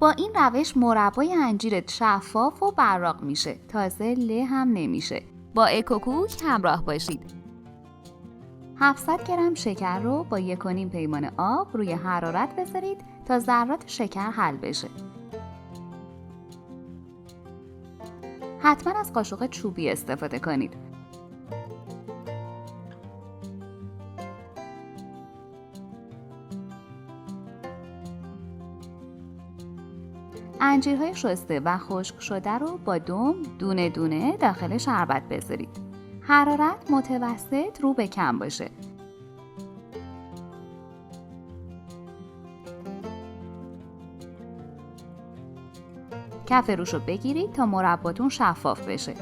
با این روش مربای انجیرت شفاف و براق میشه. تازه له هم نمیشه. با اکوکوک همراه باشید. 700 گرم شکر رو با 1.5 پیمانه آب روی حرارت بذارید تا ذرات شکر حل بشه. حتما از قاشق چوبی استفاده کنید. انجیرهای شسته و خشک شده رو با دم دونه دونه داخل شربت بذارید. حرارت متوسط رو به کم باشه. کف روش رو بگیرید تا مرباتون شفاف بشه.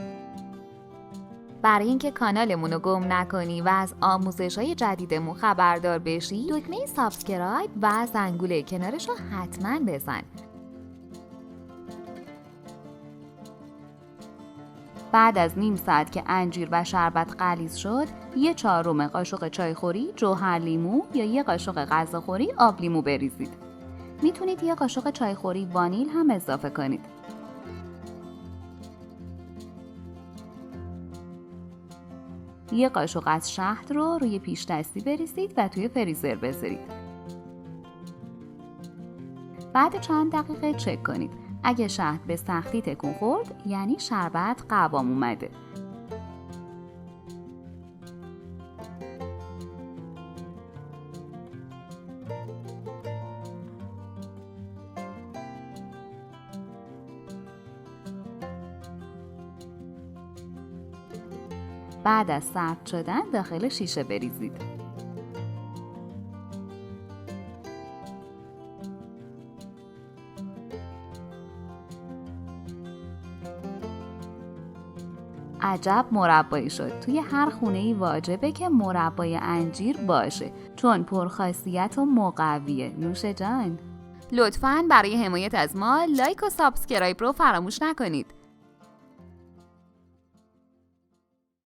برای اینکه کانالمون رو گم نکنی و از آموزش‌های جدیدمون خبردار بشی، دکمه سابسکرایب و زنگوله کنارش رو حتما بزن. بعد از نیم ساعت که انجیر و شربت غلیظ شد، 1/4 قاشق چایخوری جوهر لیمو یا 1 قاشق غذاخوری آب لیمو بریزید. میتونید 1 قاشق چایخوری وانیل هم اضافه کنید. یه قاشق از شهد رو روی پیش دستی بریزید و توی فریزر بذارید. بعد چند دقیقه چک کنید. اگه شهد به سختی تکون خورد یعنی شربت قوام اومده. بعد از سرد شدن داخل شیشه بریزید. عجب مربایی شد. توی هر خونه‌ای واجبه که مربای انجیر باشه، چون پرخاصیت و مقویه. نوش جان. لطفاً برای حمایت از ما لایک و سابسکرایب رو فراموش نکنید.